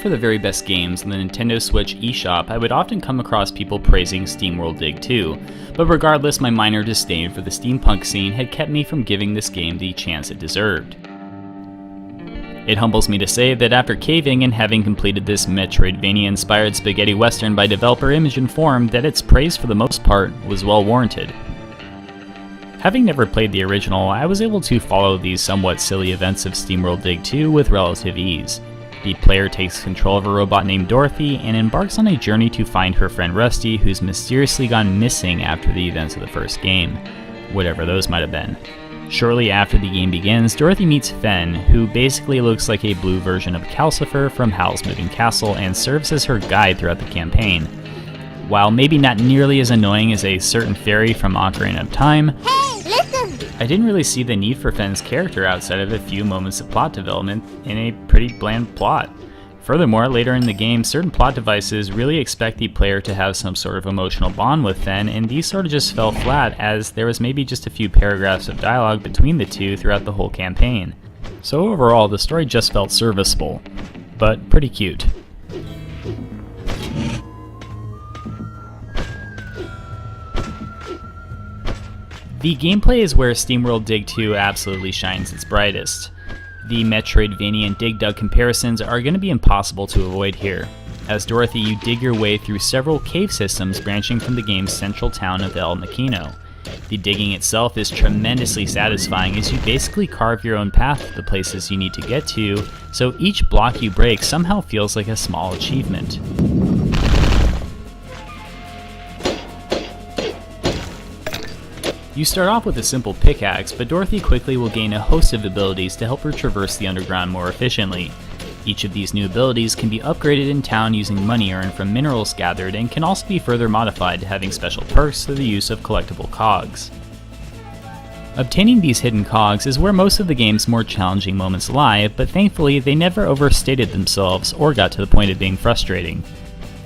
for the very best games on the Nintendo Switch eShop, I would often come across people praising SteamWorld Dig 2, but regardless, my minor disdain for the steampunk scene had kept me from giving this game the chance it deserved. It humbles me to say that after caving and having completed this Metroidvania-inspired spaghetti western by developer Image Informed, that its praise for the most part was well warranted. Having never played the original, I was able to follow these somewhat silly events of SteamWorld Dig 2 with relative ease. The player takes control of a robot named Dorothy and embarks on a journey to find her friend Rusty, who's mysteriously gone missing after the events of the first game, whatever those might have been. Shortly after the game begins, Dorothy meets Fen, who basically looks like a blue version of Calcifer from Howl's Moving Castle and serves as her guide throughout the campaign. While maybe not nearly as annoying as a certain fairy from Ocarina of Time, I didn't really see the need for Fen's character outside of a few moments of plot development in a pretty bland plot. Furthermore, later in the game, certain plot devices really expect the player to have some sort of emotional bond with Fen, and these sort of just fell flat as there was maybe just a few paragraphs of dialogue between the two throughout the whole campaign. So overall, the story just felt serviceable, but pretty cute. The gameplay is where SteamWorld Dig 2 absolutely shines its brightest. The Metroidvania and Dig Dug comparisons are going to be impossible to avoid here. As Dorothy, you dig your way through several cave systems branching from the game's central town of El Maquino. The digging itself is tremendously satisfying as you basically carve your own path to the places you need to get to, so each block you break somehow feels like a small achievement. You start off with a simple pickaxe, but Dorothy quickly will gain a host of abilities to help her traverse the underground more efficiently. Each of these new abilities can be upgraded in town using money earned from minerals gathered and can also be further modified, having special perks through the use of collectible cogs. Obtaining these hidden cogs is where most of the game's more challenging moments lie, but thankfully they never overstated themselves or got to the point of being frustrating.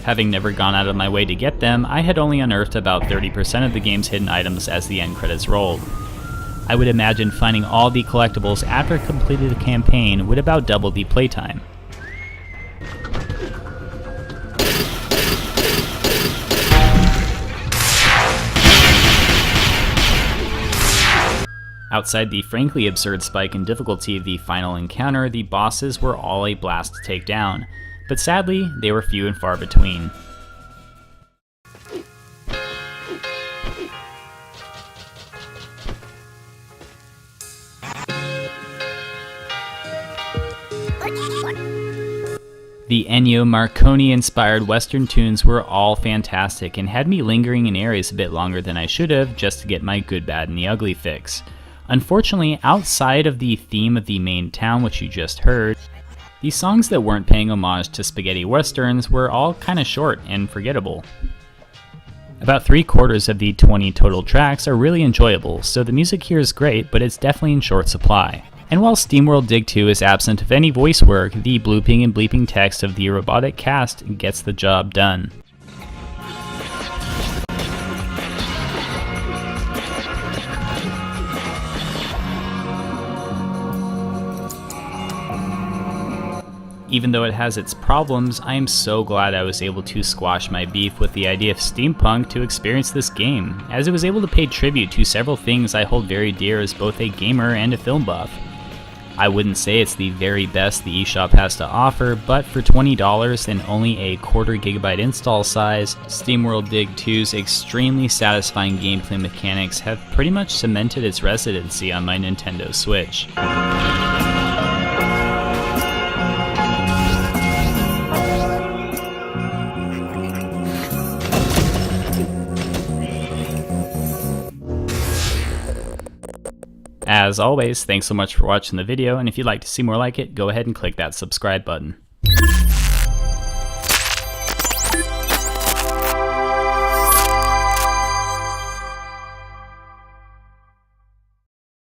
Having never gone out of my way to get them, I had only unearthed about 30% of the game's hidden items as the end credits rolled. I would imagine finding all the collectibles after completing the campaign would about double the playtime. Outside the frankly absurd spike in difficulty of the final encounter, the bosses were all a blast to take down. But sadly, they were few and far between. The Ennio Morricone-inspired Western tunes were all fantastic and had me lingering in areas a bit longer than I should have just to get my good, bad, and the ugly fix. Unfortunately, outside of the theme of the main town, which you just heard, the songs that weren't paying homage to spaghetti westerns were all kinda short and forgettable. About 3/4 of the 20 total tracks are really enjoyable, so the music here is great, but it's definitely in short supply. And while SteamWorld Dig 2 is absent of any voice work, the blooping and bleeping text of the robotic cast gets the job done. Even though it has its problems, I am so glad I was able to squash my beef with the idea of steampunk to experience this game, as it was able to pay tribute to several things I hold very dear as both a gamer and a film buff. I wouldn't say it's the very best the eShop has to offer, but for $20 and only a 1/4 GB install size, SteamWorld Dig 2's extremely satisfying gameplay mechanics have pretty much cemented its residency on my Nintendo Switch. As always, thanks so much for watching the video, and if you'd like to see more like it, go ahead and click that subscribe button.